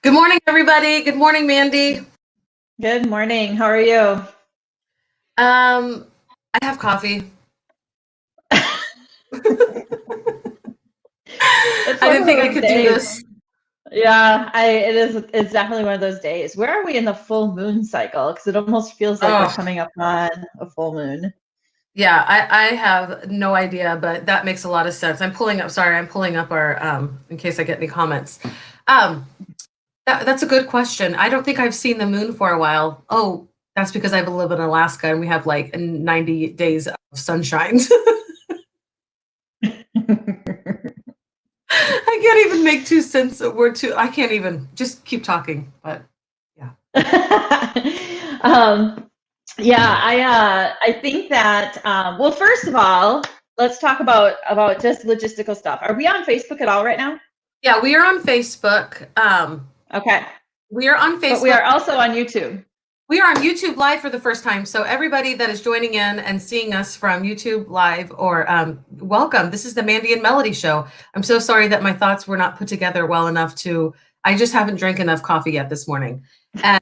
Good morning, everybody. Good morning, Mandy. Good morning. How are you? I have coffee. It's I one didn't of think I those could do days. this. Yeah, it's definitely one of those days. Where are we in the full moon cycle? Because it almost feels like we're Oh, coming up on a full moon. yeah, I have no idea, but that makes a lot of sense. I'm pulling up our, in case I get any comments. Um, that's a good question. I don't think I've seen the moon for a while. Oh, that's because I live in Alaska and we have like 90 days of sunshine. I can't even make 2 cents a word I can't even just keep talking, but yeah. um, yeah, I think that well, first of all, let's talk about just logistical stuff. Are we on Facebook at all right now? Yeah, we are on Facebook. Okay, We are on but we Facebook. are also on YouTube. We are on YouTube Live for the first time. So everybody that is joining in and seeing us from YouTube Live, or welcome. This is the Mandy and Melody Show. I'm so sorry that my thoughts were not put together well enough I just haven't drank enough coffee yet this morning. And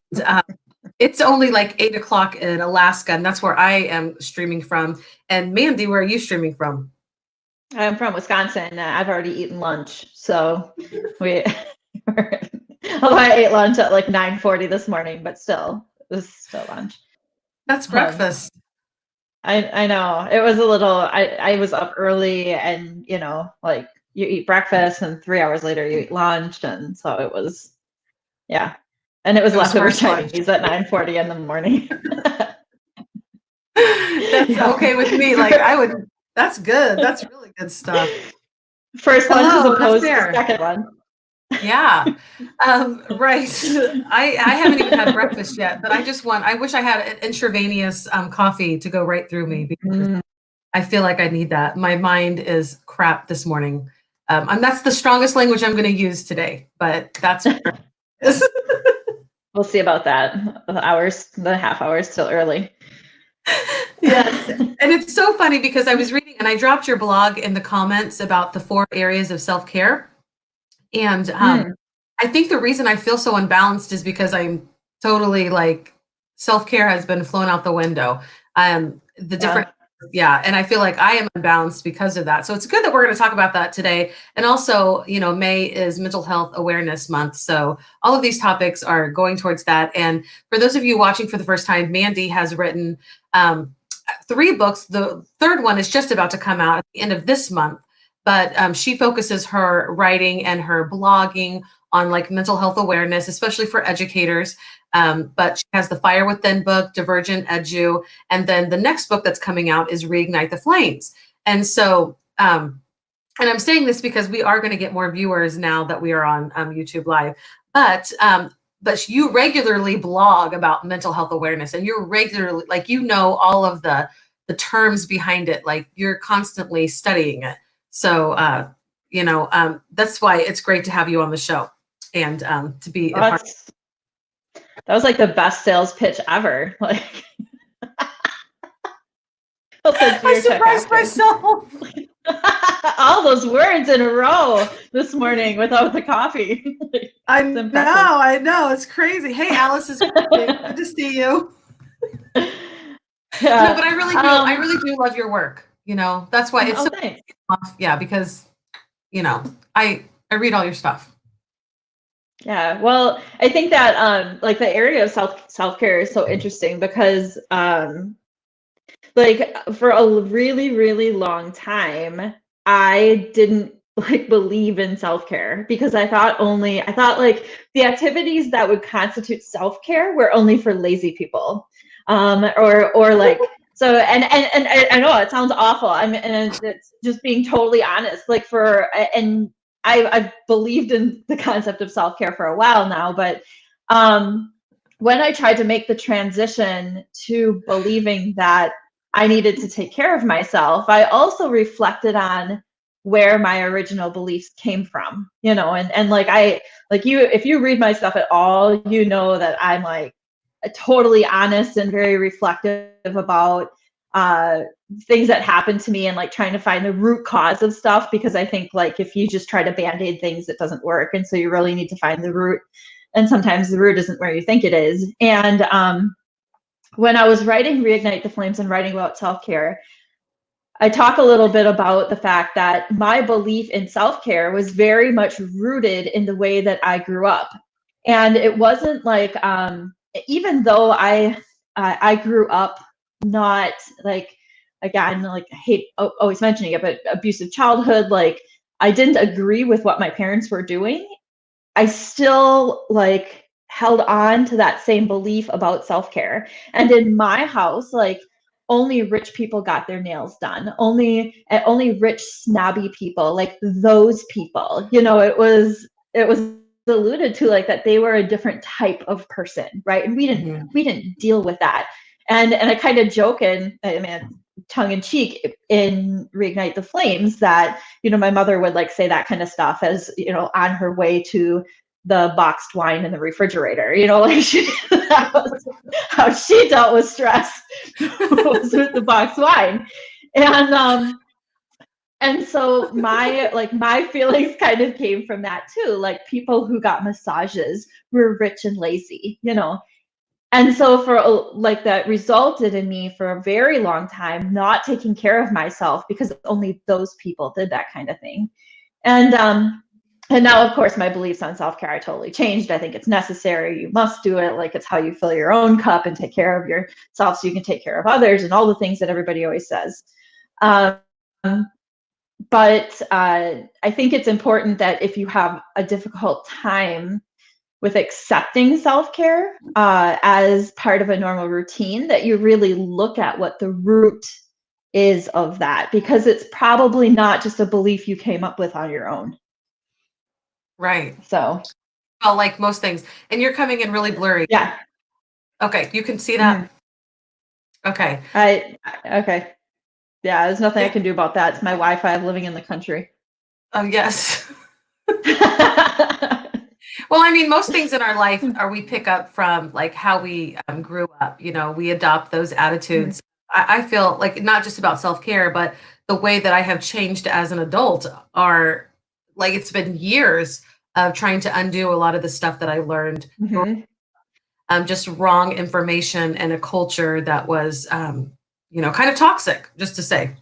it's only like 8 o'clock in Alaska, and that's where I am streaming from. And Mandy, where are you streaming from? I'm from Wisconsin. I've already eaten lunch, so we. Although I ate lunch at like 9:40 this morning, but still, it was still lunch. That's Um, breakfast. I know it was a little. I was up early, and like you eat breakfast, and 3 hours later you eat lunch, and so it was, yeah, and it was It was leftover first lunch. Chinese at 9:40 in the morning. That's Yeah. okay with me. That's good. That's really good stuff. First lunch as Hello, that's opposed to fair. second one. Yeah. Right. I haven't even had breakfast yet, but I wish I had an intravenous coffee to go right through me because Mm. I feel like I need that. My mind is crap this morning. And that's the strongest language I'm going to use today, but that's We'll see about that. The half hours still early. yes. And it's so funny because I was reading and I dropped your blog in the comments about the 4 areas of self-care. And Mm. I think the reason I feel so unbalanced is because I'm totally like self-care has been flown out the window. The different, Yeah. yeah, and I feel like I am unbalanced because of that. So it's good that we're going to talk about that today. And also, May is Mental Health Awareness Month. So all of these topics are going towards that. And for those of you watching for the first time, Mandy has written 3 books. The third one is just about to come out at the end of this month. But she focuses her writing and her blogging on like mental health awareness, especially for educators. But she has the Fire Within book, Divergent Edu, and then the next book that's coming out is Reignite the Flames. And so, and I'm saying this because we are going to get more viewers now that we are on YouTube Live. But you regularly blog about mental health awareness, and you're regularly all of the terms behind it, like you're constantly studying it. So that's why it's great to have you on the show and to be a part. That was like the best sales pitch ever. Like, I'll send you I your check surprised after. myself. All those words in a row this morning without the coffee. I It's know, impressive. I know, it's crazy. Hey, Alice is good to see you. Yeah. No, but I really do love your work. That's why it's so Thanks. yeah, because I read all your stuff. Yeah, well, I think that like the area of self-care is so interesting because like for a really, really long time, I didn't like believe in self-care because I thought like the activities that would constitute self-care were only for lazy people. Or like so and I know it sounds awful. I mean, and it's just being totally honest. Like and I've believed in the concept of self-care for a while now, but when I tried to make the transition to believing that I needed to take care of myself, I also reflected on where my original beliefs came from, and if you read my stuff at all, you know that I'm like totally honest and very reflective about things that happened to me and like trying to find the root cause of stuff, because I think like if you just try to band-aid things, it doesn't work. And so you really need to find the root. and sometimes the root isn't where you think it is. And when I was writing Reignite the Flames and writing about self-care, I talk a little bit about the fact that my belief in self-care was very much rooted in the way that I grew up. And it wasn't like, even though I grew up not like, again, like I hate always mentioning it, but abusive childhood, like I didn't agree with what my parents were doing. I still like held on to that same belief about self-care. And in my house, like only rich people got their nails done. Only rich snobby people, like those people. It was alluded to like that they were a different type of person, right? And we didn't deal with that. And I kind of joke, and I mean tongue in cheek in Reignite the Flames, that my mother would like say that kind of stuff as on her way to the boxed wine in the refrigerator, like that was how she dealt with stress was with the boxed wine. And so my feelings kind of came from that too. Like people who got massages were rich and lazy, and so for like that resulted in me for a very long time not taking care of myself because only those people did that kind of thing. And now, of course, my beliefs on self-care I totally changed. I think it's necessary. You must do it. Like it's how you fill your own cup and take care of yourself so you can take care of others and all the things that everybody always says. But I think it's important that if you have a difficult time with accepting self-care as part of a normal routine, that you really look at what the root is of that, because it's probably not just a belief you came up with on your own. Right. So, Well, like most things. And you're coming in really blurry. yeah. Okay, you can see that? Okay. Okay. Yeah, there's nothing I can do about that. It's my Wi-Fi living in the country. Oh, yes. Well, I mean, most things in our life we pick up from like how we grew up. We adopt those attitudes. I feel like not just about self-care, but the way that I have changed as an adult are like it's been years of trying to undo a lot of the stuff that I learned. Just wrong information and a culture that was, kind of toxic, just to say.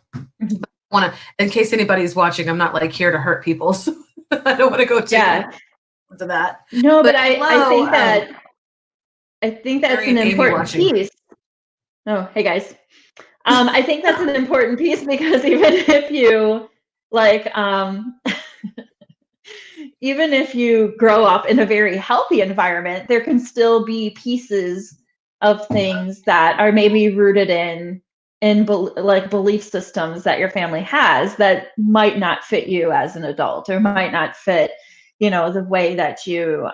Want to, in case anybody's watching, I'm not like here to hurt people. So I don't want to go too into that. No, but I think that's an important piece. Oh, hey guys. I think that's an important piece because even if you like, even if you grow up in a very healthy environment, there can still be pieces of things that are maybe rooted in like belief systems that your family has that might not fit you as an adult, or might not fit the way that you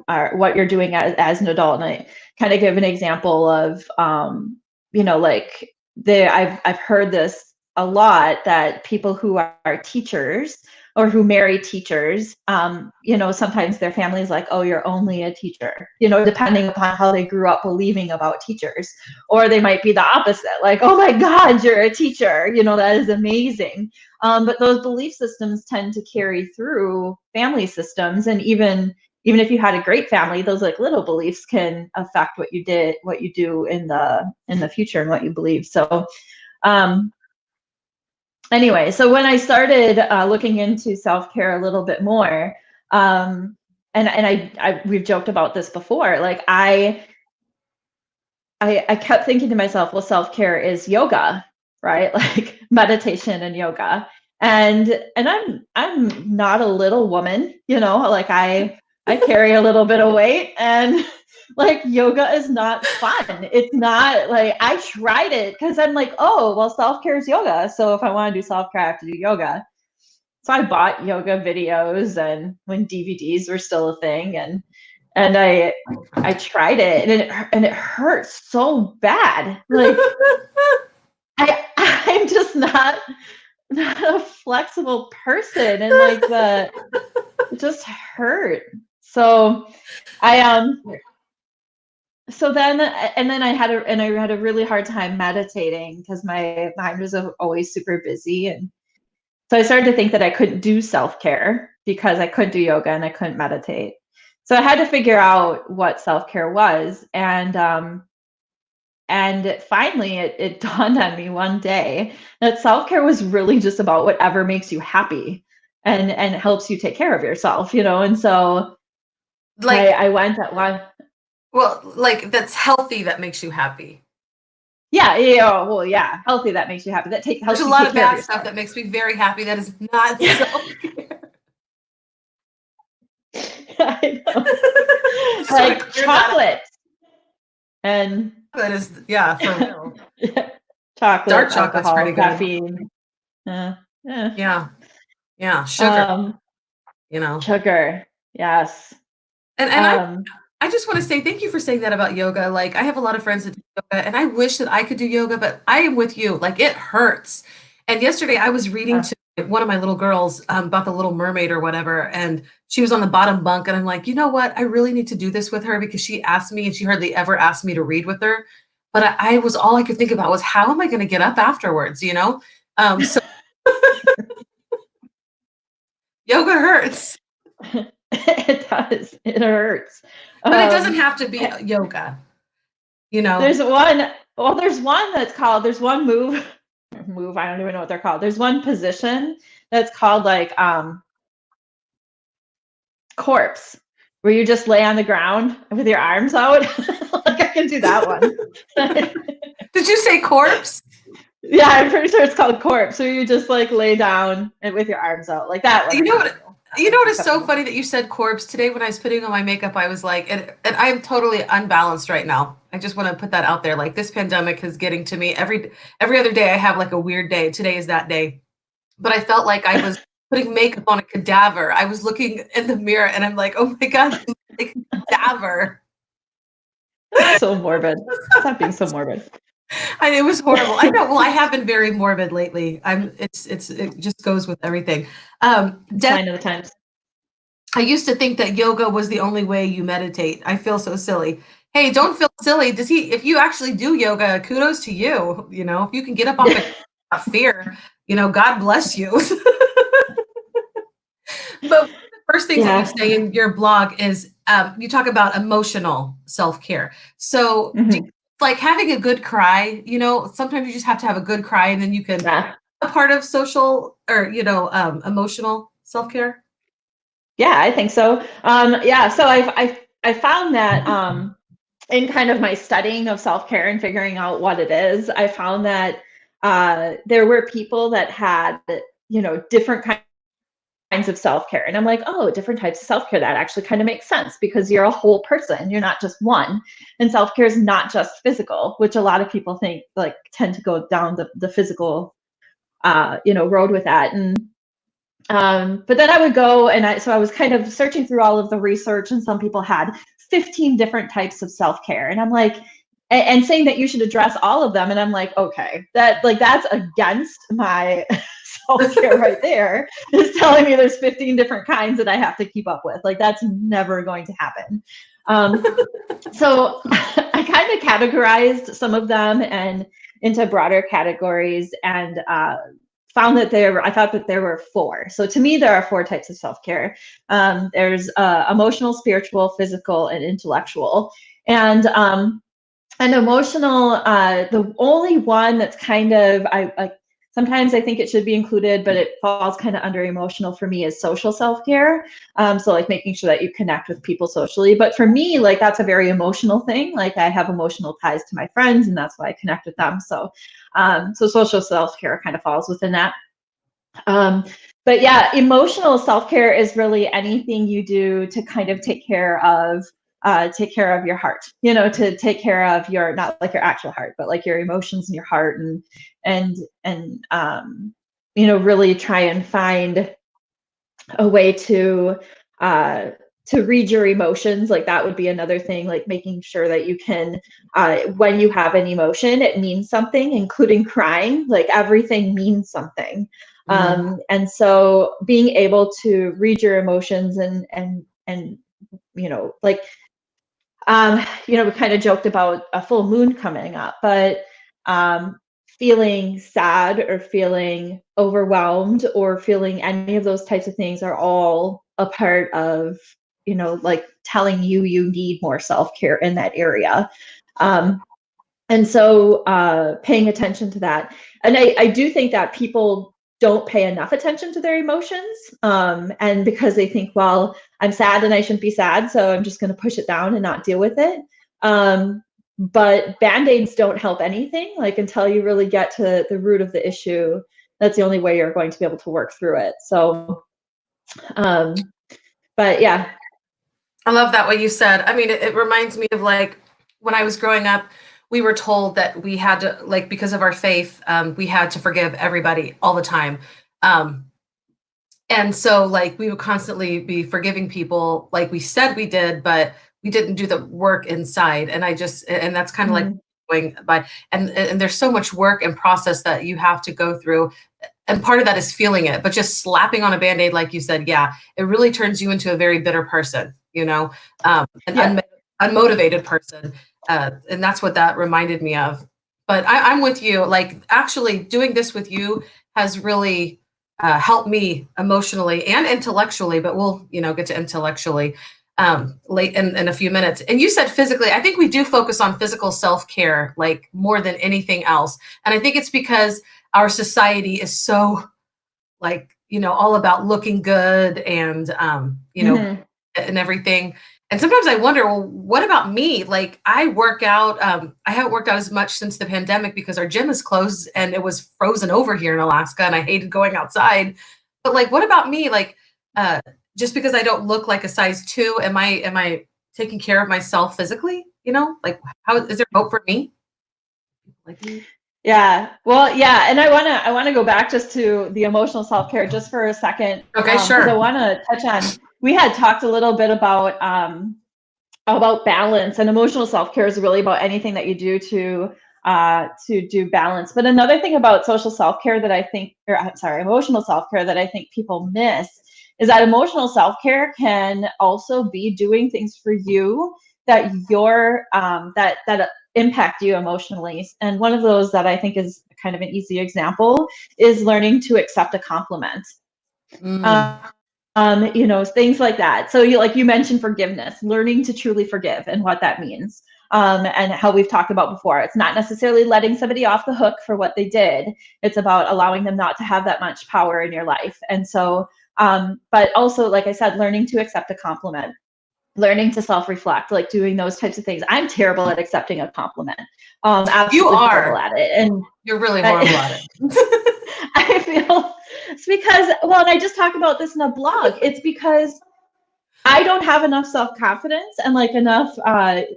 are, what you're doing as an adult. And I kind of give an example of like I've heard this a lot, that people who are teachers or who marry teachers, sometimes their family's like, oh, you're only a teacher, depending upon how they grew up believing about teachers. Or they might be the opposite, like, oh my God, you're a teacher, that is amazing. But those belief systems tend to carry through family systems. And even if you had a great family, those like little beliefs can affect what you do in the future and what you believe. So, anyway, so when I started looking into self-care a little bit more, and we've joked about this before, like I kept thinking to myself, well, self-care is yoga, right? Like meditation and yoga. And I'm not a little woman, like I carry a little bit of weight, and like yoga is not fun. It's not like, I tried it because I'm like, oh, well, self-care is yoga. So if I want to do self-care, I have to do yoga. So I bought yoga videos, and when DVDs were still a thing, and I tried it, and it hurt so bad. Like I'm just not a flexible person, and like it just hurt. So then I had a really hard time meditating because my mind was always super busy, and so I started to think that I couldn't do self-care. because I couldn't do yoga and I couldn't meditate. So I had to figure out what self-care was. And finally it dawned on me one day that self-care was really just about whatever makes you happy and helps you take care of yourself, And so Like, I went at one. well, like that's healthy that makes you happy. Yeah, yeah, well, yeah, healthy that makes you happy. That There's helps a you lot take of care of bad stuff yourself. that makes me very happy that is not Yeah. self-care. I know. I just want to Like clear that up. chocolate and That is, yeah, for real. chocolate, Dark chocolate's alcohol, pretty good. caffeine. Yeah. Yeah. Yeah. Sugar, Um, you know. sugar. Yes. And Um, I just want to say thank you for saying that about yoga. Like I have a lot of friends that do yoga and I wish that I could do yoga, but I am with you. Like it hurts. And yesterday I was reading uh, to one of my little girls about the Little Mermaid or whatever, and she was on the bottom bunk, and I'm like, you know what? I really need to do this with her because she asked me, and she hardly ever asked me to read with her. But I was all I could think about was how am I going to get up afterwards? So yoga hurts, it does. It hurts. but it doesn't Um, have to be yoga. You know, there's one. Well, there's one that's called. There's one move. Move. I don't even know what they're called. There's one position that's called like corpse, where you just lay on the ground with your arms out. Like I can do that one. did you say corpse? Yeah, I'm pretty sure it's called corpse. So you just like lay down and with your arms out like that one. You I know can what? do. That You know one's what is so acceptable. funny that you said corpse today when I was putting on my makeup, I was like, and I'm totally unbalanced right now. I just want to put that out there. Like this pandemic is getting to me every other day. I have like a weird day. Today is that day. But I felt like I was putting makeup on a cadaver. I was looking in the mirror and I'm like, oh my God, you look like a cadaver. That's so morbid. Stop being so morbid. It was horrible. I know. Well, I have been very morbid lately. It just goes with everything. Des, Sign of the times. I used to think that yoga was the only way you meditate. I feel so silly. Hey, don't feel silly. If you actually do yoga, kudos to you. If you can get up off the fear, God bless you. But one of the first things that you Yeah. say in your blog is you talk about emotional self-care. So Hmm. like having a good cry, sometimes you just have to have a good cry and then you can Yeah. a part of social or, emotional self-care. Yeah, I think so. Yeah, so I found that in kind of my studying of self care and figuring out what it is, I found that there were people that had different kinds of self care, and I'm like, oh, different types of self care. That actually kind of makes sense because you're a whole person. You're not just one, and self care is not just physical, which a lot of people think like tend to go down the physical road with that. And but then I would go so I was kind of searching through all of the research, and some people had 15 different types of self care, and I'm like, and saying that you should address all of them, and I'm like, okay, that's against my self care right there. Is telling me there's 15 different kinds that I have to keep up with. Like that's never going to happen. So I kind of categorized some of them and into broader categories, and found that I thought that there were four. So to me, there are four types of self-care. There's emotional, spiritual, physical, and intellectual. And emotional, the only one that's kind of, I sometimes I think it should be included, but it falls kind of under emotional for me is social self-care. So like making sure that you connect with people socially. But for me, like that's a very emotional thing. Like I have emotional ties to my friends, and that's why I connect with them. So social self-care kind of falls within that. Um, but yeah, emotional self-care is really anything you do to kind of take care of your heart, to take care of your, not like your actual heart, but like your emotions and your heart, and really try and find a way to read your emotions. Like that would be another thing, like making sure that you can, when you have an emotion, it means something, including crying. Like everything means something. Mhm. And so being able to read your emotions and like we kind of joked about a full moon coming up, but feeling sad or feeling overwhelmed or feeling any of those types of things are all a part of, like telling you need more self-care in that area. And so paying attention to that. And I do think that people don't pay enough attention to their emotions. And because they think, well, I'm sad and I shouldn't be sad, so I'm just going to push it down and not deal with it. But Band-Aids don't help anything. Like until you really get to the root of the issue, that's the only way you're going to be able to work through it. So, but yeah. I love that what you said. I mean, it reminds me of like when I was growing up, we were told that we had to, like, because of our faith, we had to forgive everybody all the time. Um, and so like we would constantly be forgiving people like we said we did, but we didn't do the work inside. And that's kind of like going by, and there's so much work and process that you have to go through. And part of that is feeling it, but just slapping on a Band-Aid, like you said, yeah, it really turns you into a very bitter person, an unmotivated person. And that's what that reminded me of. But I'm with you. Like actually doing this with you has really helped me emotionally and intellectually, but we'll, get to intellectually late in a few minutes. And you said physically, I think we do focus on physical self-care, like more than anything else. And I think it's because our society is so like, all about looking good and, and everything. And sometimes I wonder, well, what about me? Like I work out. I haven't worked out as much since the pandemic because our gym is closed and it was frozen over here in Alaska and I hated going outside. But like, what about me? Like, just because I don't look like a size 2, am I taking care of myself physically? Like how is there hope for me? Like me? Yeah. Well, yeah. And I want to go back just to the emotional self-care just for a second. Okay, sure. Because I want to touch on, we had talked a little bit about balance, and emotional self-care is really about anything that you do to do balance. But another thing about social self-care that I think, or I'm sorry, emotional self-care that I think people miss is that emotional self-care can also be doing things for you that that impact you emotionally. And one of those that I think is kind of an easy example is learning to accept a compliment. Things like that. So you mentioned forgiveness, learning to truly forgive and what that means. And how we've talked about before, it's not necessarily letting somebody off the hook for what they did. It's about allowing them not to have that much power in your life. And so, but also, like I said, learning to accept a compliment, learning to self-reflect, like doing those types of things. I'm terrible at accepting a compliment. Absolutely you are horrible at it. And you're really horrible at it. I feel it's because, well, and I just talked about this in a blog. It's because I don't have enough self-confidence and like enough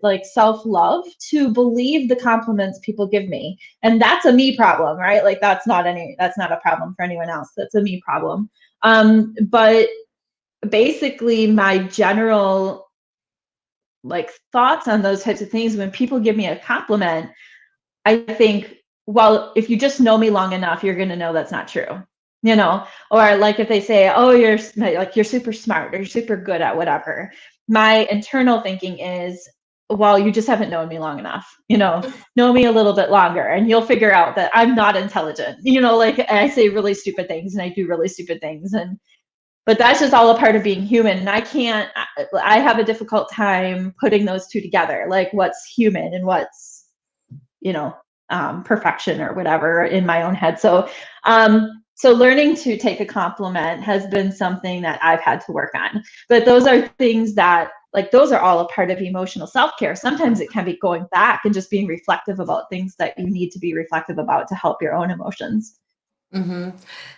like self-love to believe the compliments people give me. And that's a me problem, right? Like that's not a problem for anyone else. That's a me problem. But basically my general like thoughts on those types of things, when people give me a compliment, I think, well, if you just know me long enough, you're going to know that's not true, or like if they say, oh, you're super smart or you're super good at whatever. My internal thinking is, well, you just haven't known me long enough, know me a little bit longer and you'll figure out that I'm not intelligent, like I say really stupid things and I do really stupid things. But that's just all a part of being human. And I have a difficult time putting those two together, like what's human and what's, perfection or whatever in my own head. So, so learning to take a compliment has been something that I've had to work on. But those are things that, like, those are all a part of emotional self-care. Sometimes it can be going back and just being reflective about things that you need to be reflective about to help your own emotions. Mm-hmm.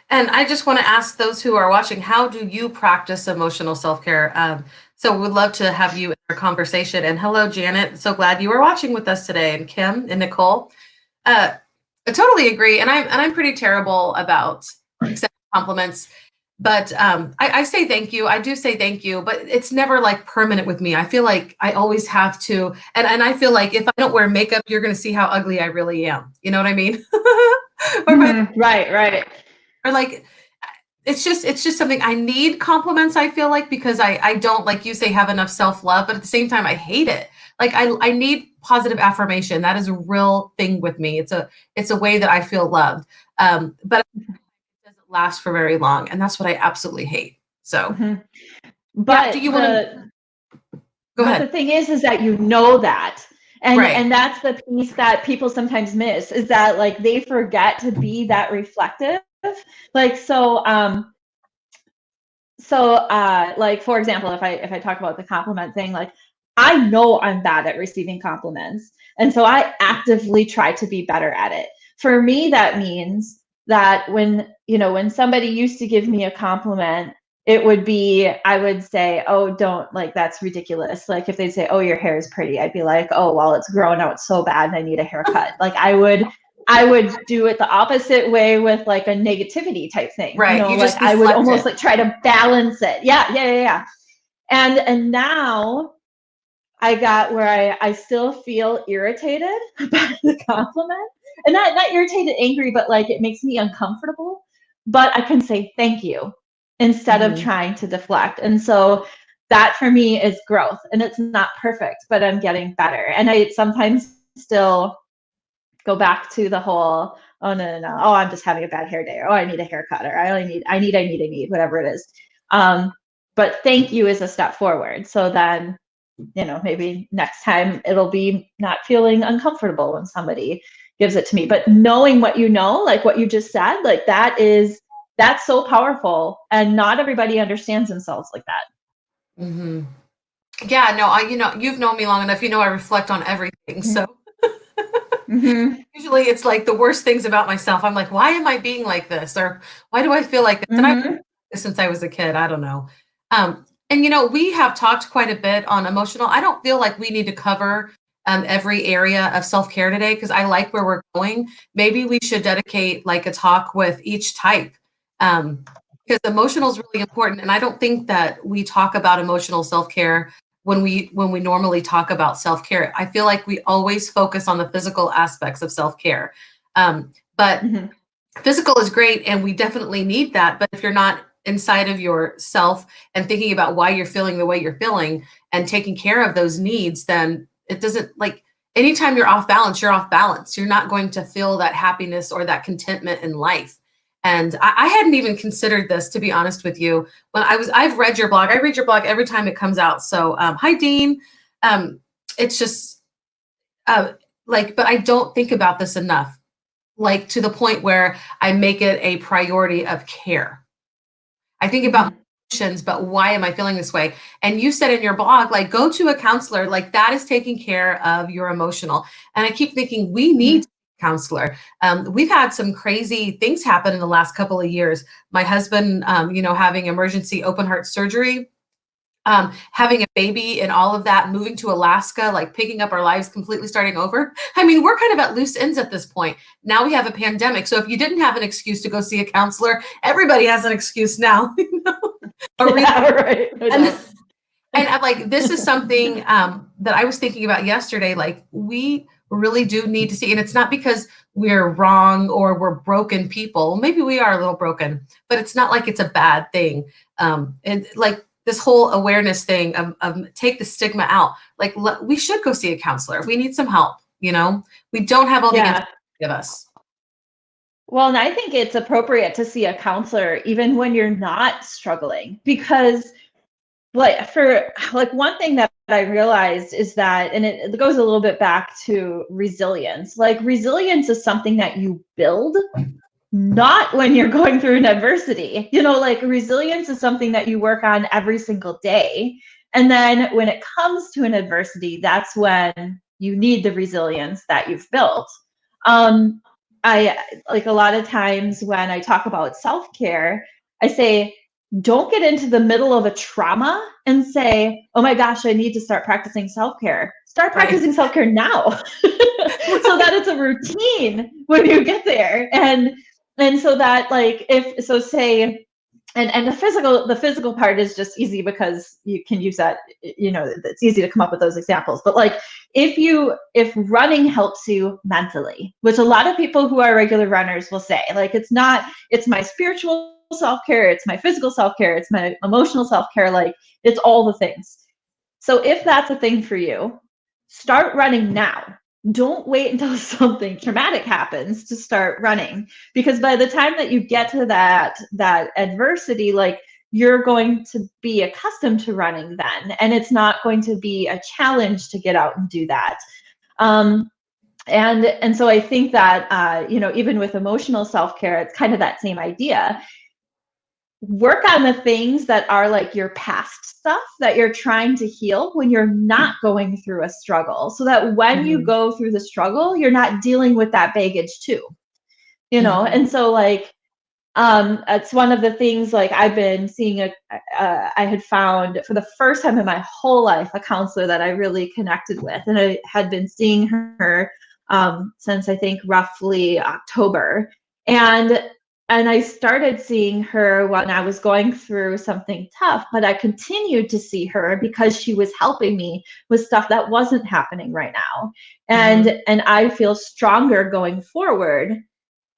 And I just want to ask those who are watching, how do you practice emotional self-care? So we'd love to have you in our conversation. And hello, Janet. So glad you are watching with us today. And Kim and Nicole. I totally agree. And I'm pretty terrible about accepting compliments. But I say thank you. I do say thank you, but it's never like permanent with me. I feel like I always have to. And I feel like if I don't wear makeup, you're going to see how ugly I really am. You know what I mean? Right. Or like, it's just something I need compliments, I feel like, because I don't, like you say, have enough self-love, but at the same time I hate it. Like I need positive affirmation. That is a real thing with me. It's a way that I feel loved. But it doesn't last for very long, and that's what I absolutely hate. So Mhm. yeah, do But you want to the go but ahead? the thing is that you know that. Right. And that's the piece that people sometimes miss, is that like they forget to be that reflective. Like like for example, if I talk about the compliment thing, like I know I'm bad at receiving compliments, and so I actively try to be better at it. For me, that means that when somebody used to give me a compliment, it would be, I would say, oh, don't, like, that's ridiculous. Like if they'd say, oh, your hair is pretty, I'd be like, oh, well, it's grown out so bad and I need a haircut. Like I would do it the opposite way with like a negativity type thing. Right. You Like just I would deflect almost it. like try to balance it. Yeah, yeah, yeah, yeah. And now I got where I still feel irritated by the compliment. And not irritated, angry, but like it makes me uncomfortable. But I can say thank you instead of Hmm. trying to deflect. And so that for me is growth. And it's not perfect, but I'm getting better. And I sometimes still go back to the whole, oh, no, no, no, oh, I'm just having a bad hair day, or oh, I need a haircut, or I need, whatever it is. But thank you is a step forward. So then, maybe next time it'll be not feeling uncomfortable when somebody gives it to me. But knowing what like what you just said, like that's so powerful. And not everybody understands themselves like that. Hmm. Yeah, no, you've known me long enough. You know, I reflect on everything. So Mm-hmm. usually it's like the worst things about myself. I'm like, why am I being like this? Or why do I feel like this? And I've Mm-hmm. been since I was a kid. I don't know. And we have talked quite a bit on emotional. I don't feel like we need to cover every area of self-care today because I like where we're going. Maybe we should dedicate like a talk with each type. Um, because emotional is really important. And I don't think that we talk about emotional self-care when we normally talk about self-care. I feel like we always focus on the physical aspects of self-care. But Mm-hmm. physical is great and we definitely need that, but if you're not inside of yourself and thinking about why you're feeling the way you're feeling and taking care of those needs, then it doesn't, like, anytime you're off balance, you're off balance. You're not going to feel that happiness or that contentment in life. And I hadn't even considered this, to be honest with you. I've read your blog. I read your blog every time it comes out. So hi Dean. It's just uh, but I don't think about this enough, like to the point where I make it a priority of care. I think about Mm-hmm. emotions, but why am I feeling this way? And you said in your blog, like, go to a counselor, like that is taking care of your emotional. And I keep thinking we need Mm-hmm. a counselor. We've had some crazy things happen in the last couple of years. My husband, having emergency open heart surgery, having a baby and all of that, moving to Alaska, like picking up our lives, completely starting over. I mean, we're kind of at loose ends at this point. Now we have a pandemic. So if you didn't have an excuse to go see a counselor, everybody has an excuse now. A reason. Yeah, right. I And, know. and I'm like, this is something that I was thinking about yesterday. Like, we really do need to see, and it's not because we're wrong or we're broken people. Maybe we are a little broken, but it's not like it's a bad thing. And like this whole awareness thing of take the stigma out. Like, we should go see a counselor. We need some help. We don't have all the answers Yeah. to give us. Well, and I think it's appropriate to see a counselor even when you're not struggling, because one thing that I realized is that, and it goes a little bit back to resilience. Like resilience is something that you build, not when you're going through an adversity. Like resilience is something that you work on every single day. And then when it comes to an adversity, that's when you need the resilience that you've built. Um, I like a lot of times when I talk about self care, I say, don't get into the middle of a trauma and say, oh my gosh, I need to start practicing self care. Start Right. practicing self care now so that it's a routine when you get there. And so that, like, if so say, and the physical part is just easy because you can use that. It's easy to come up with those examples. But like if running helps you mentally, which a lot of people who are regular runners will say, like, it's not, it's my spiritual self-care, it's my physical self-care, it's my emotional self-care, like it's all the things. So if that's a thing for you, start running now. Don't wait until something traumatic happens to start running, because by the time that you get to that adversity, like you're going to be accustomed to running then, and it's not going to be a challenge to get out and do that. And so I think that even with emotional self-care, it's kind of that same idea. Work on the things that are like your past stuff that you're trying to heal when you're not going through a struggle, so that when you go through the struggle, you're not dealing with that baggage too, And so like, it's one of the things, like I've been seeing I had found for the first time in my whole life a counselor that I really connected with, and I had been seeing her since I think roughly October, and I started seeing her when I was going through something tough, but I continued to see her because she was helping me with stuff that wasn't happening right now, and I feel stronger going forward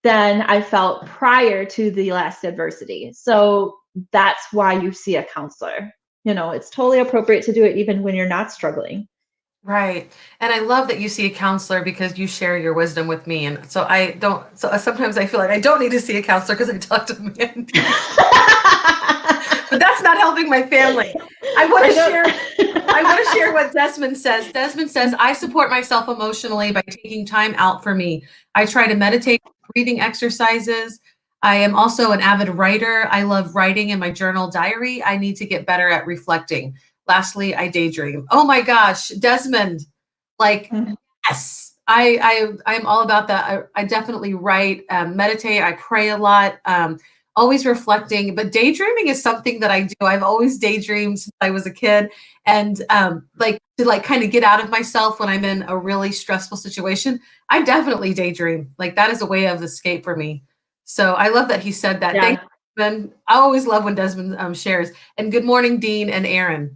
than I felt prior to the last adversity. So that's why you see a counselor. It's totally appropriate to do it even when you're not struggling. Right. And I love that you see a counselor because you share your wisdom with me. And so sometimes I feel like I don't need to see a counselor because I talk to Mandy. But that's not helping my family. I want to share what Desmond says. Desmond says, I support myself emotionally by taking time out for me. I try to meditate, breathing exercises. I am also an avid writer. I love writing in my journal diary. I need to get better at reflecting. Lastly, I daydream. Oh my gosh, Desmond, like, yes, I'm all about that. I definitely write, meditate. I pray a lot. Always reflecting, but daydreaming is something that I do. I've always daydreamed since I was a kid, and like to like kind of get out of myself when I'm in a really stressful situation. I definitely daydream. Like that is a way of escape for me. So I love that he said that. Yeah. Thank you, Desmond. I always love when Desmond shares. And good morning, Dean and Aaron.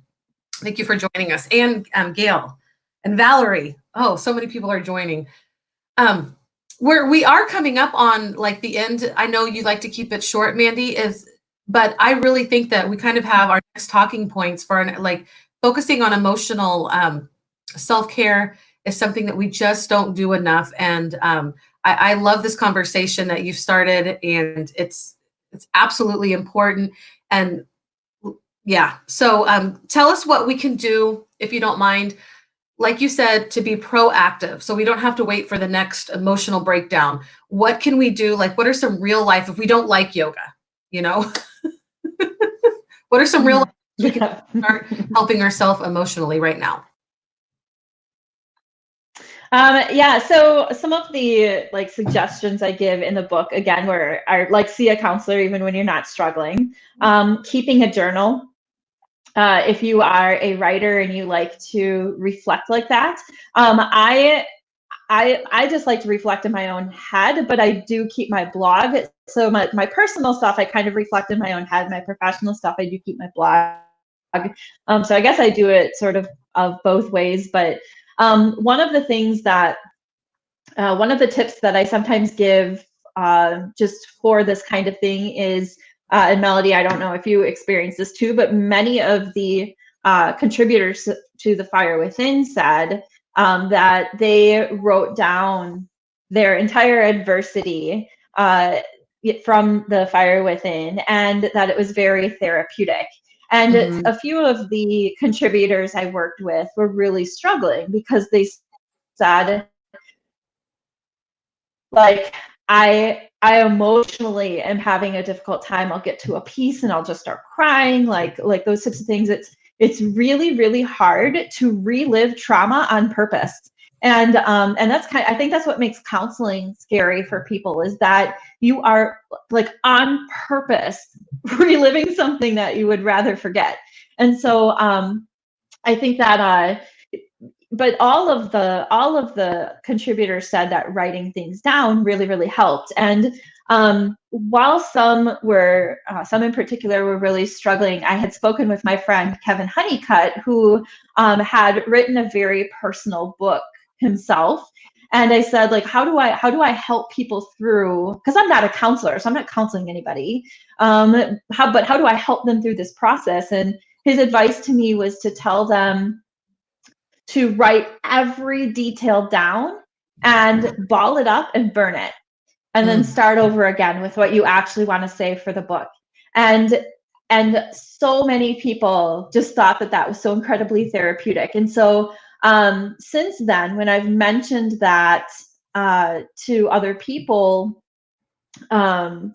Thank you for joining us, and Gail and Valerie. Oh, so many people are joining. We are coming up on like the end. I know you like to keep it short, Mandy, but I really think that we kind of have our next talking points for like focusing on emotional self-care is something that we just don't do enough. And I love this conversation that you've started, and it's absolutely important. And yeah, so tell us what we can do, if you don't mind, like you said, to be proactive so we don't have to wait for the next emotional breakdown. What can we do? Like, what are some real life, if we don't like yoga, what are some real life we can start helping ourselves emotionally right now? Yeah, so some of the like suggestions I give in the book, again, are like see a counselor even when you're not struggling. Keeping a journal. If you are a writer and you like to reflect like that, I just like to reflect in my own head, but I do keep my blog. So my personal stuff, I kind of reflect in my own head. My professional stuff, I do keep my blog. So I guess I do it sort of both ways. But one of the things that, one of the tips that I sometimes give just for this kind of thing is, and Melody, I don't know if you experience this too, but many of the contributors to The Fire Within said that they wrote down their entire adversity from The Fire Within, and that it was very therapeutic. And a few of the contributors I worked with were really struggling because they said, like, I emotionally am having a difficult time. I'll get to a piece and I'll just start crying, like those types of things. It's really, really hard to relive trauma on purpose. And that's I think that's what makes counseling scary for people, is that you are like on purpose reliving something that you would rather forget. And so I think that but all of the contributors said that writing things down really, really helped. And while some in particular were really struggling, I had spoken with my friend Kevin Honeycutt, who had written a very personal book himself. And I said, like, how do I help people through, because I'm not a counselor, so I'm not counseling anybody. How do I help them through this process? And his advice to me was to tell them to write every detail down and ball it up and burn it, and then start over again with what you actually want to say for the book. And so many people just thought that was so incredibly therapeutic. And so since then, when I've mentioned that to other people,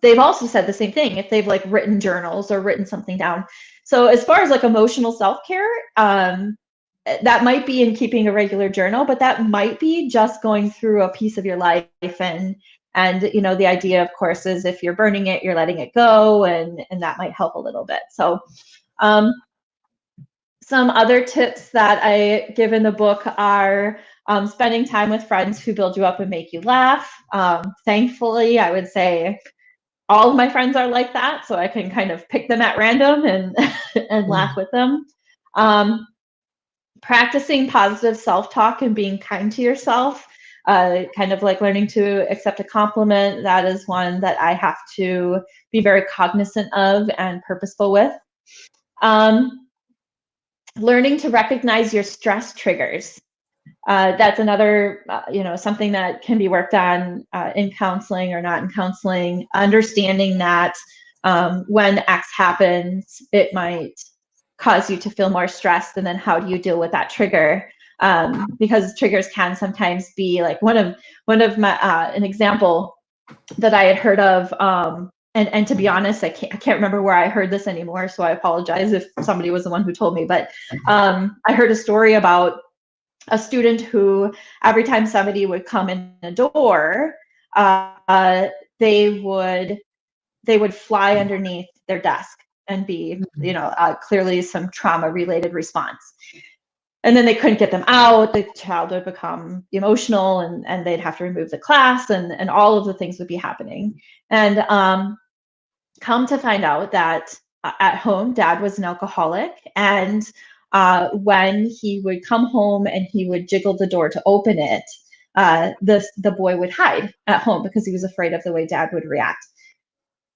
they've also said the same thing if they've like written journals or written something down. So as far as like emotional self-care, that might be in keeping a regular journal, but that might be just going through a piece of your life. And the idea, of course, is if you're burning it, you're letting it go, and that might help a little bit. So some other tips that I give in the book are spending time with friends who build you up and make you laugh. Thankfully, I would say all of my friends are like that, so I can kind of pick them at random and laugh with them. Practicing positive self-talk and being kind to yourself, kind of like learning to accept a compliment. That is one that I have to be very cognizant of and purposeful with. Learning to recognize your stress triggers. That's another, something that can be worked on in counseling or not in counseling. Understanding that when X happens, it might cause you to feel more stressed, and then how do you deal with that trigger? Because triggers can sometimes be like one of my an example that I had heard of. And to be honest, I can't remember where I heard this anymore, so I apologize if somebody was the one who told me. But I heard a story about a student who, every time somebody would come in the door, they would fly underneath their desk and be, clearly some trauma-related response. And then they couldn't get them out. The child would become emotional, and they'd have to remove the class, and all of the things would be happening. And come to find out that at home, Dad was an alcoholic, and when he would come home and he would jiggle the door to open it, the boy would hide at home because he was afraid of the way Dad would react.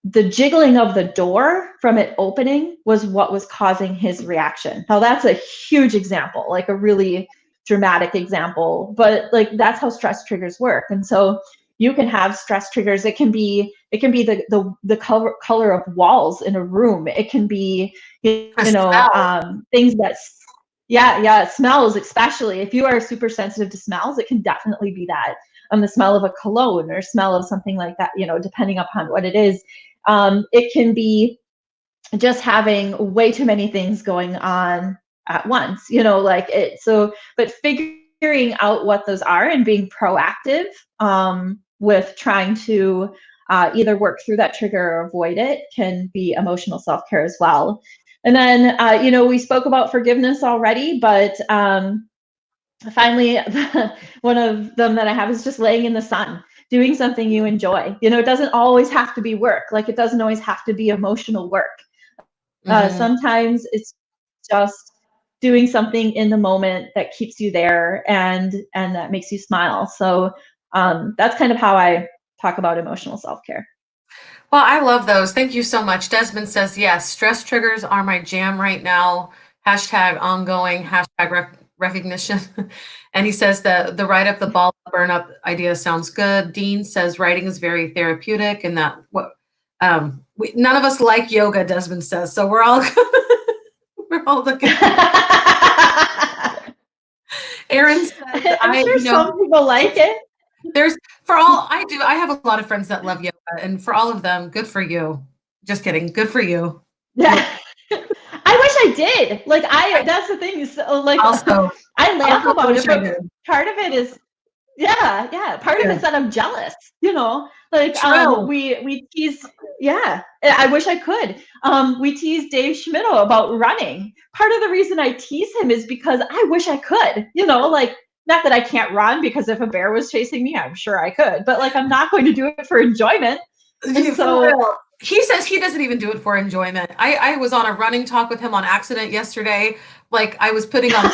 The jiggling of the door from it opening was what was causing his reaction. Now that's a huge example, like a really dramatic example, but like that's how stress triggers work. And so you can have stress triggers. It can be the color of walls in a room. It can be, things that, smells, especially if you are super sensitive to smells, it can definitely be that. The smell of a cologne or smell of something like that, depending upon what it is. It can be just having way too many things going on at once, but figuring out what those are and being proactive with trying to either work through that trigger or avoid it can be emotional self-care as well. And then, we spoke about forgiveness already, but finally, one of them that I have is just laying in the sun, doing something you enjoy. It doesn't always have to be work. Like, it doesn't always have to be emotional work. Sometimes it's just doing something in the moment that keeps you there and that makes you smile. So that's kind of how I talk about emotional self-care. Well, I love those. Thank you so much. Desmond says, yes, stress triggers are my jam right now. Hashtag ongoing, hashtag recognition. And he says that the write up, the ball burn up idea sounds good. Dean says writing is very therapeutic, and that none of us like yoga, Desmond says. So we're all we're all looking. Aaron says, I'm sure some people like it. I have a lot of friends that love yoga, and for all of them, good for you. Just kidding. Good for you. Yeah. I wish I did. Like, that's the thing. So, like, also, I laugh about it, but part of it is, part of it's that I'm jealous, like, we tease, I wish I could. We tease Dave Schmittou about running. Part of the reason I tease him is because I wish I could, like, not that I can't run, because if a bear was chasing me, I'm sure I could, but like, I'm not going to do it for enjoyment. And so he says he doesn't even do it for enjoyment. I was on a running talk with him on accident yesterday. Like, I was putting on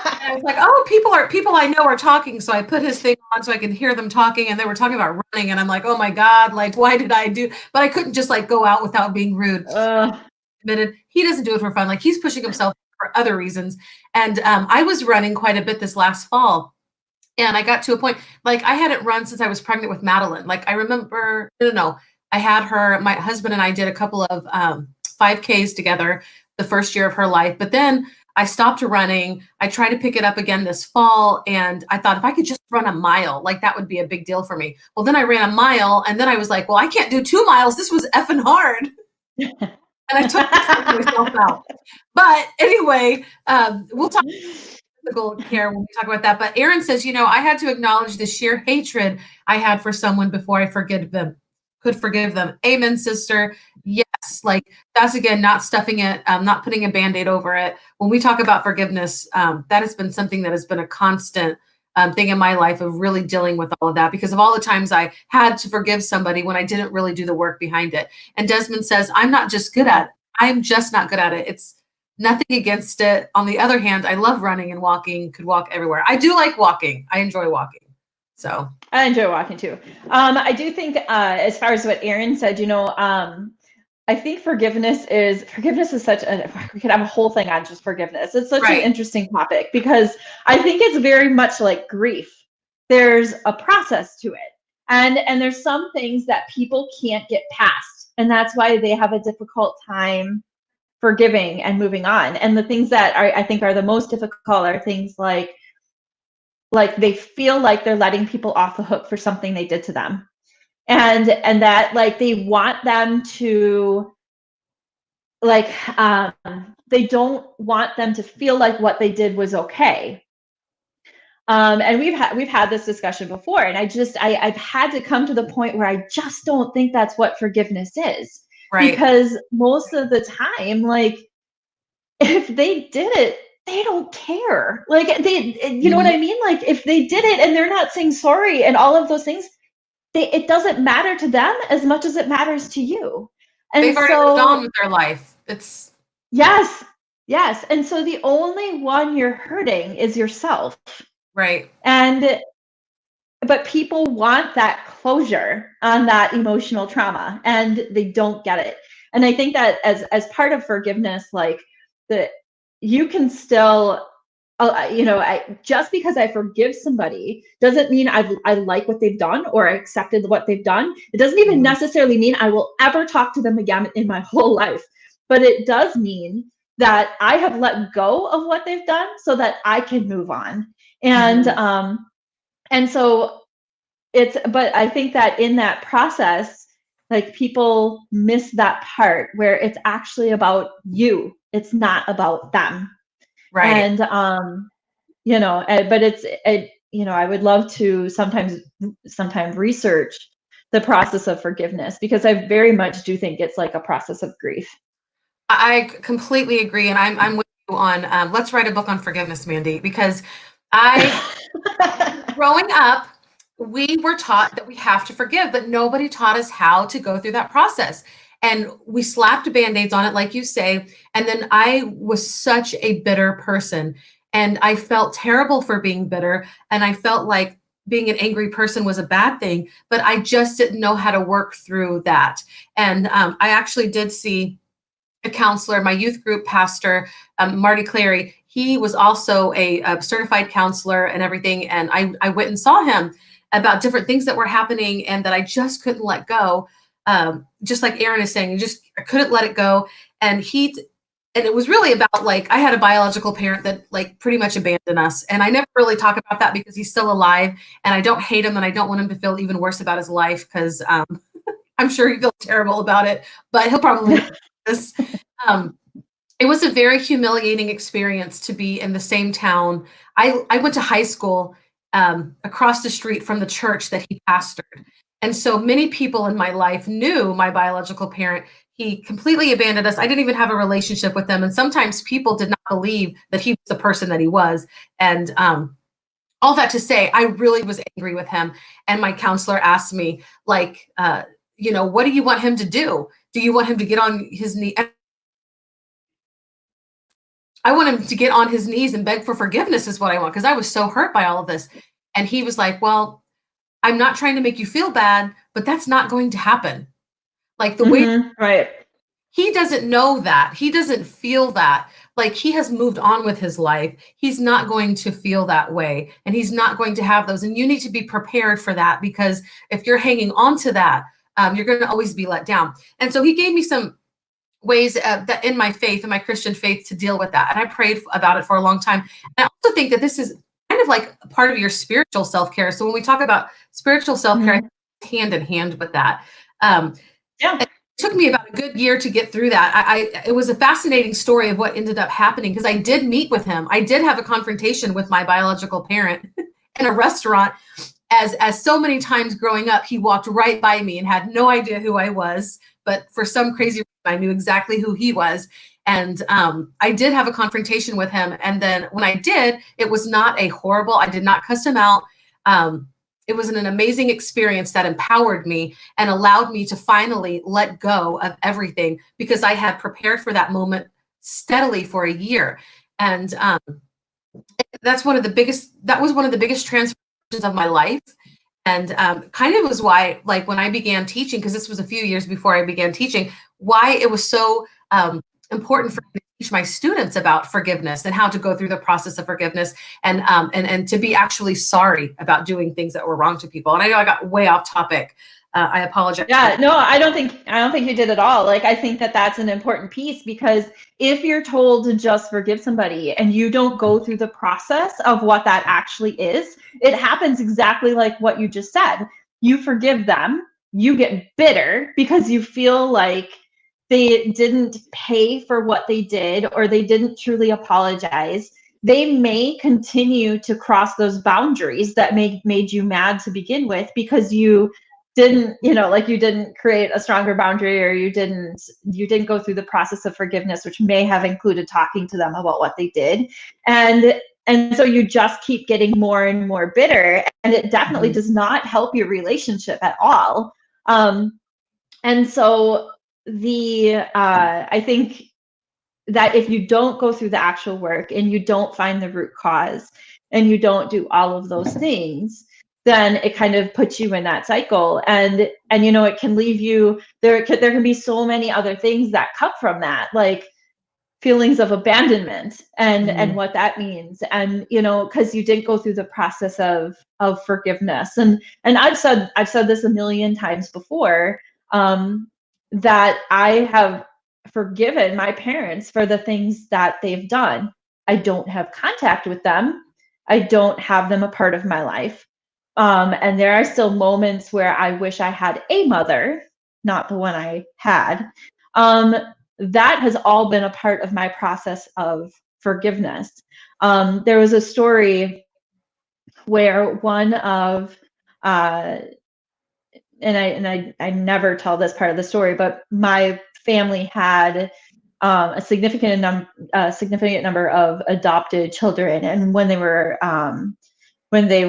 And I was like, oh, people I know are talking. So I put his thing on so I could hear them talking, and they were talking about running. And I'm like, oh my God, like, why did I do? But I couldn't just like go out without being rude. Ugh. Admitted he doesn't do it for fun. Like he's pushing himself for other reasons. And I was running quite a bit this last fall. And I got to a point, like I hadn't run since I was pregnant with Madeline. Like I remember, no, I had her, my husband and I did a couple of 5Ks together the first year of her life. But then I stopped running. I tried to pick it up again this fall. And I thought if I could just run a mile, like that would be a big deal for me. Well, then I ran a mile and then I was like, well, I can't do 2 miles. This was effing hard. And I totally psyched myself out. But anyway, we'll talk physical care when we talk about that. But Aaron says, I had to acknowledge the sheer hatred I had for someone before I could forgive them. Amen, sister. Yes, like that's again, not stuffing it, not putting a band-aid over it. When we talk about forgiveness, that has been something that has been a constant thing in my life of really dealing with all of that because of all the times I had to forgive somebody when I didn't really do the work behind it. And Desmond says, I'm just not good at it. It's nothing against it. On the other hand, I love running and walking, could walk everywhere. I do like walking. I enjoy walking. So I enjoy walking too. I do think, as far as what Aaron said, I think forgiveness is we could have a whole thing on just forgiveness. It's such an interesting topic because I think it's very much like grief. There's a process to it. And there's some things that people can't get past. And that's why they have a difficult time forgiving and moving on. And the things that I think are the most difficult are things like they feel like they're letting people off the hook for something they did to them. And that like they want them to they don't want them to feel like what they did was okay. And we've had this discussion before, and I've had to come to the point where I just don't think that's what forgiveness is. right. Because most of the time, like if they did it, they don't care. Like you know what I mean? Like if they did it and they're not saying sorry and all of those things, it doesn't matter to them as much as it matters to you. And they've already moved on with their life. It's yes. And so the only one you're hurting is yourself. Right. But people want that closure on that emotional trauma and they don't get it. And I think that as part of forgiveness, like that you can still just because I forgive somebody doesn't mean I like what they've done or I accepted what they've done. It doesn't even necessarily mean I will ever talk to them again in my whole life. But it does mean that I have let go of what they've done so that I can move on. And so but I think that in that process, like people miss that part where it's actually about you. It's not about them. Right. And, but I would love to sometimes research the process of forgiveness because I very much do think it's like a process of grief. I completely agree. And I'm with you on, let's write a book on forgiveness, Mandy, because growing up, we were taught that we have to forgive, but nobody taught us how to go through that process. And we slapped band-aids on it, like you say. And then I was such a bitter person. And I felt terrible for being bitter. And I felt like being an angry person was a bad thing, but I just didn't know how to work through that. And I actually did see a counselor, my youth group pastor, Marty Clary. He was also a certified counselor and everything. And I went and saw him about different things that were happening and that I just couldn't let go. Just like Aaron is saying, I couldn't let it go. And it was really about like, I had a biological parent that like pretty much abandoned us. And I never really talk about that because he's still alive and I don't hate him and I don't want him to feel even worse about his life because I'm sure he feels terrible about it, but he'll probably this. It was a very humiliating experience to be in the same town. I went to high school across the street from the church that he pastored. And so many people in my life knew my biological parent. He completely abandoned us. I didn't even have a relationship with him. And sometimes people did not believe that he was the person that he was. And all that to say, I really was angry with him. And my counselor asked me, like, what do you want him to do? Do you want him to get on his knee? I want him to get on his knees and beg for forgiveness is what I want, because I was so hurt by all of this. And he was like, well, I'm not trying to make you feel bad, but that's not going to happen. Like the way Right. he doesn't know that. He doesn't feel that. Like he has moved on with his life. He's not going to feel that way. And he's not going to have those. And you need to be prepared for that, because if you're hanging on to that, you're going to always be let down. And so he gave me some ways that in my faith, in my Christian faith, to deal with that. And I prayed about it for a long time. And I also think that this is kind of like a part of your spiritual self-care. So when we talk about spiritual self-care, hand in hand with that. Yeah. It took me about a good year to get through that. It was a fascinating story of what ended up happening, because I did meet with him. I did have a confrontation with my biological parent in a restaurant. As so many times growing up, he walked right by me and had no idea who I was. But for some crazy reason, I knew exactly who he was. And I did have a confrontation with him. And then when I did, it was not a horrible, I did not cuss him out. It was an amazing experience that empowered me and allowed me to finally let go of everything, because I had prepared for that moment steadily for a year. And that was one of the biggest transformations of my life. And kind of was why, like when I began teaching, because this was a few years before I began teaching, why it was so important for me to teach my students about forgiveness and how to go through the process of forgiveness, and to be actually sorry about doing things that were wrong to people. And I know I got way off topic. I apologize. Yeah, no, I don't think you did at all. Like, I think that that's an important piece, because if you're told to just forgive somebody and you don't go through the process of what that actually is, it happens exactly like what you just said. You forgive them, you get bitter because you feel like they didn't pay for what they did, or they didn't truly apologize. They may continue to cross those boundaries that made you mad to begin with, because you didn't, like, you didn't create a stronger boundary, or you didn't go through the process of forgiveness, which may have included talking to them about what they did. And so you just keep getting more and more bitter, and it definitely does not help your relationship at all. And so I think that if you don't go through the actual work, and you don't find the root cause, and you don't do all of those things, then it kind of puts you in that cycle. And it can leave you, there can be so many other things that come from that, like feelings of abandonment and what that means. And because you didn't go through the process of forgiveness. And I've said this a million times before, that I have forgiven my parents for the things that they've done. I don't have contact with them. I don't have them a part of my life. And there are still moments where I wish I had a mother, not the one I had. That has all been a part of my process of forgiveness. There was a story where one of, I never tell this part of the story, but my family had a significant number of adopted children, and when they were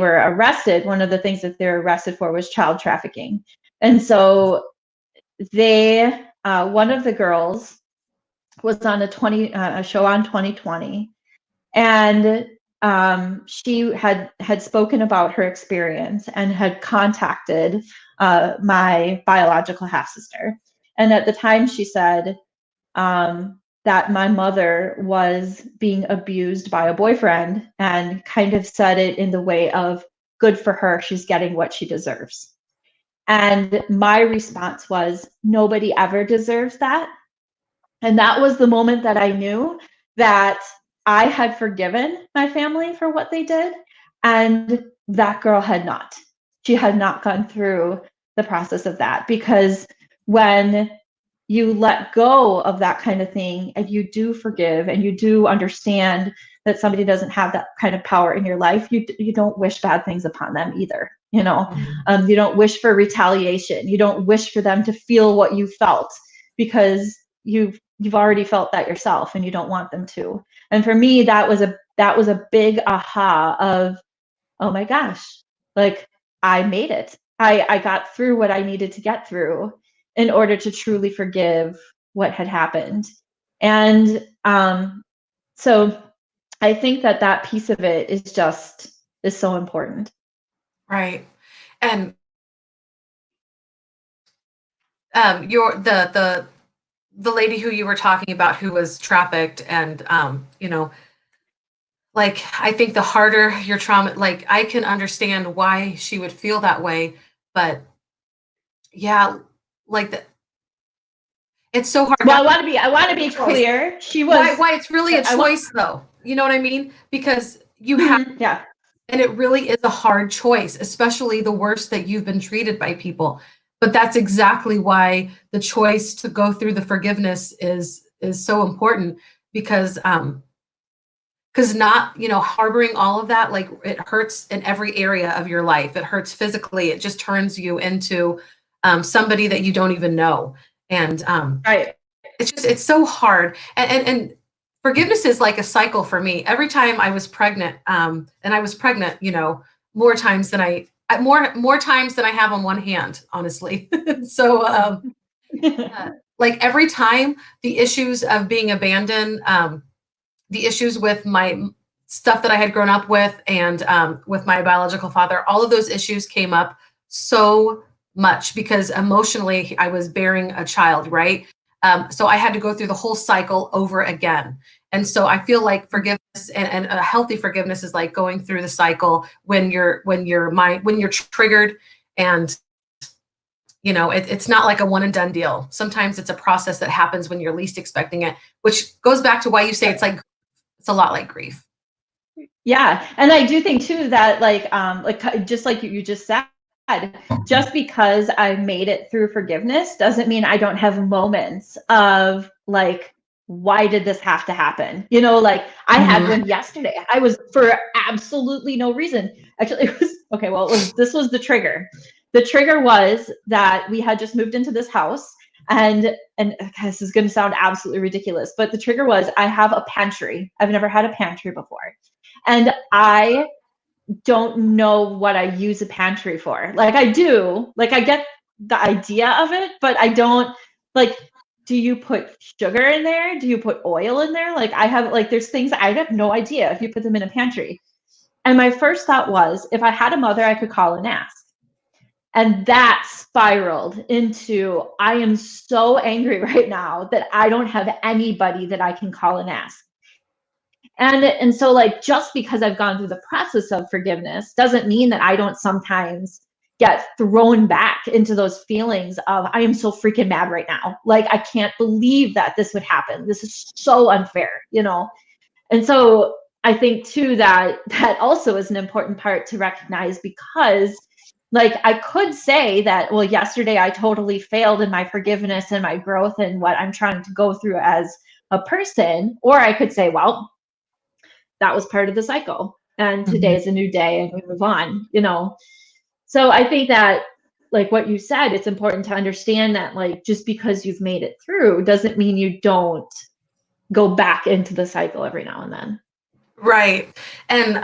arrested, one of the things that they were arrested for was child trafficking. And so one of the girls was on a show on 2020, and she had spoken about her experience and had contacted my biological half sister. And at the time, she said that my mother was being abused by a boyfriend, and kind of said it in the way of, good for her, she's getting what she deserves. And my response was, nobody ever deserves that. And that was the moment that I knew that I had forgiven my family for what they did, and that girl had not. She had not gone through the process of that, because when you let go of that kind of thing, and you do forgive, and you do understand that somebody doesn't have that kind of power in your life, you don't wish bad things upon them either. You don't wish for retaliation. You don't wish for them to feel what you felt, because you've already felt that yourself, and you don't want them to. And for me, that was a big aha of, oh my gosh, like, I made it. I got through what I needed to get through in order to truly forgive what had happened. And So I think that piece of it is so important. Right. And your the lady who you were talking about who was trafficked and like I think the harder your trauma, like I can understand why she would feel that way, but yeah, like it's so hard. Well, That I want to be choice. clear. She Why was. why it's really a I want. choice though. You know what I mean? Because you have, Mhm, yeah. and it really is a hard choice, especially the worst that you've been treated by people. But that's exactly why the choice to go through the forgiveness is so important because not, harboring all of that, like it hurts in every area of your life. It hurts physically. It just turns you into somebody that you don't even know. And Right. it's so hard. And forgiveness is like a cycle for me. Every time I was pregnant, and I was pregnant, more times than more times than I have on one hand, honestly. So like every time the issues of being abandoned, the issues with my stuff that I had grown up with and with my biological father, all of those issues came up so much because emotionally I was bearing a child, right? So I had to go through the whole cycle over again. And so I feel like forgiveness and a healthy forgiveness is like going through the cycle when you're triggered and it's not like a one and done deal. Sometimes it's a process that happens when you're least expecting it, which goes back to why you say it's a lot like grief. Yeah, and I do think too that just like you just said, just because I made it through forgiveness doesn't mean I don't have moments of like, why did this have to happen? Like I had Mhm. one yesterday. I was for absolutely no reason. Actually, it was okay. Well, this was the trigger. The trigger was that we had just moved into this house, and okay, this is going to sound absolutely ridiculous, but the trigger was I have a pantry. I've never had a pantry before. And I don't know what I use a pantry for. Like I do, like I get the idea of it, but I don't like, do you put sugar in there? Do you put oil in there? Like I have like there's things I have no idea if you put them in a pantry. And my first thought was if I had a mother I could call and ask. And that spiraled into I am so angry right now that I don't have anybody that I can call and ask. And so like just because I've gone through the process of forgiveness doesn't mean that I don't sometimes get thrown back into those feelings of I am so freaking mad right now. Like I can't believe that this would happen. This is so unfair. And so I think too that also is an important part to recognize because like I could say that well yesterday I totally failed in my forgiveness and my growth and what I'm trying to go through as a person, or I could say well that was part of the cycle. And today Mhm. is a new day and we move on. So I think that, like what you said, it's important to understand that, like, just because you've made it through doesn't mean you don't go back into the cycle every now and then. Right. And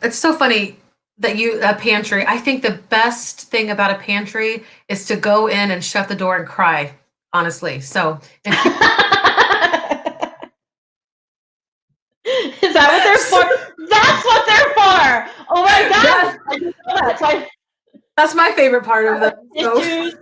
it's so funny that a pantry. I think the best thing about a pantry is to go in and shut the door and cry, honestly. So if you Is that what they're for? That's what they're for. Oh my that God. I didn't know that. So that's my favorite part of them. So tissues.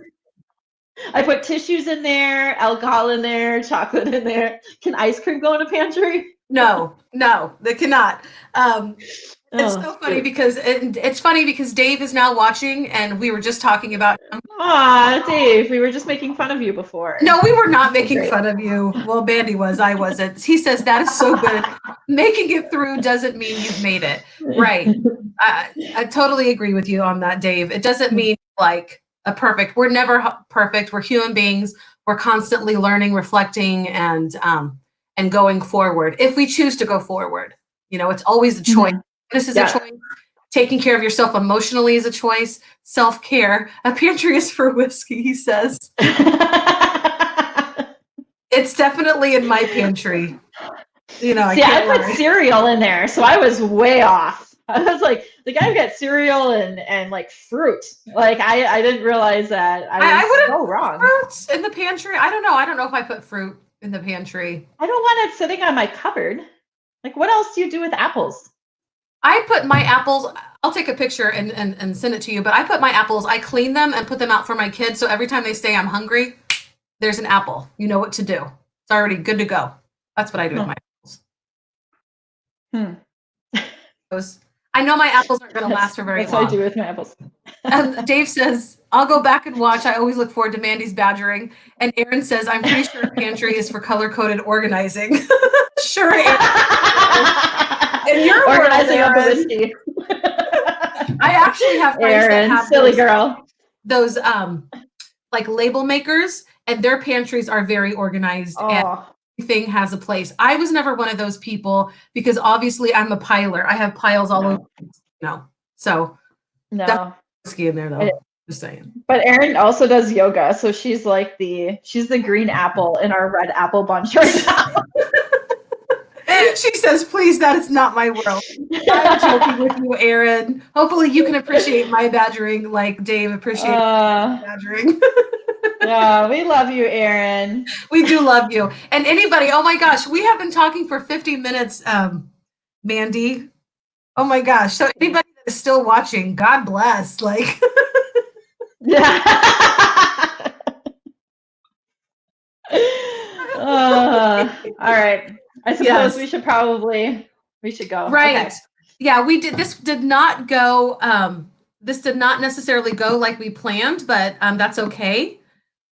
I put tissues in there, alcohol in there, chocolate in there. Can ice cream go in a pantry? no, no, they cannot. Um, it's Oh, so funny shoot. because it's funny because Dave is now watching, and we were just talking about him. Aw, Dave, we were just making fun of you before. No, we were not So making great. fun of you. Well, Mandy was, I wasn't. He says that is so good. Making it through doesn't mean you've made it. Right. I totally agree with you on that, Dave. It doesn't mean like a perfect. We're never perfect. We're human beings. We're constantly learning, reflecting, and going forward. If we choose to go forward, it's always a choice. Mhm. This is a Yeah. choice. Taking care of yourself emotionally is a choice. Self care. A pantry is for whiskey, he says. It's definitely in my pantry. I See, I can't put lie. cereal in there, so I was way off. I was like I've got cereal and like fruit. Like I didn't realize that I I was wouldn't so put wrong. fruits in the pantry. I don't know. I don't know if I put fruit in the pantry. I don't want it sitting on my cupboard. Like, what else do you do with apples? I put my apples, I'll take a picture and send it to you, but I put my apples, I clean them and put them out for my kids. So every time they say I'm hungry, there's an apple. You know what to do. It's already good to go. That's what I do with my apples. I know my apples aren't going to last for very long. That's what I do with my apples. Dave says, I'll go back and watch. I always look forward to Mandy's badgering. And Aaron says, I'm pretty sure pantry is for color-coded organizing. Sure, Aaron. In your organizing world, up the whiskey. I actually have friends that have silly girl. Those like label makers, and their pantries are very organized. And everything has a place. I was never one of those people because obviously I'm a piler. I have piles all over, so no whiskey in there though. Just saying. But Erin also does yoga, so she's like she's the green apple in our red apple bunch right now. She says, please, that is not my world. I'm joking with you, Erin. Hopefully you can appreciate my badgering like Dave appreciates badgering. Yeah, we love you, Erin. We do love you. And anybody, oh my gosh, we have been talking for 50 minutes, Mandy. Oh my gosh. So anybody that is still watching, God bless. Like yeah. All right. I suppose we should go. Right. Okay. Yeah, we did. This did not go, this did not necessarily go like we planned, but that's okay.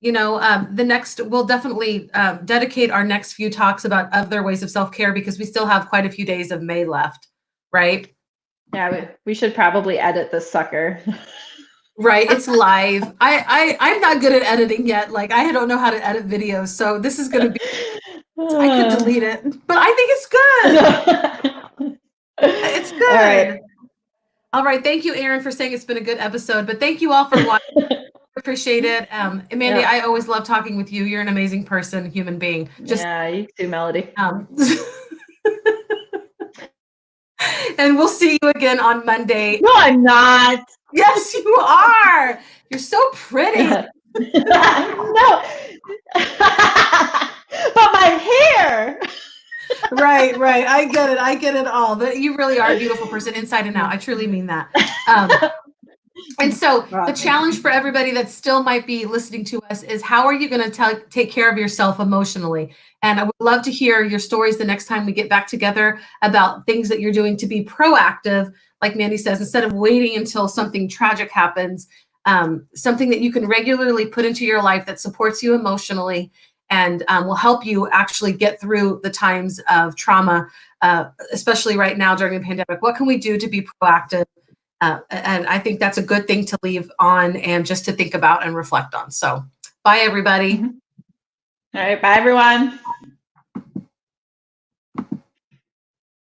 We'll definitely dedicate our next few talks about other ways of self-care because we still have quite a few days of May left, right? Yeah, we should probably edit this sucker. Right, it's live. I'm not good at editing yet. Like I don't know how to edit videos, so this is going to be. I could delete it, but I think it's good. It's good. All right. Thank you, Erin, for saying it's been a good episode. But thank you all for watching. Appreciate it. Mandy, I always love talking with you. You're an amazing person, human being. You too, Melody. And we'll see you again on Monday. No, I'm not. Yes, you are. You're so pretty. No. But my hair. Right. I get it all. But you really are a beautiful person inside and out. I truly mean that. And so the challenge for everybody that still might be listening to us is how are you going to take care of yourself emotionally? And I would love to hear your stories the next time we get back together about things that you're doing to be proactive. Like Mandy says, instead of waiting until something tragic happens, something that you can regularly put into your life that supports you emotionally and will help you actually get through the times of trauma, especially right now during the pandemic. What can we do to be proactive? And I think that's a good thing to leave on and just to think about and reflect on. So bye, everybody. All right. Bye, everyone.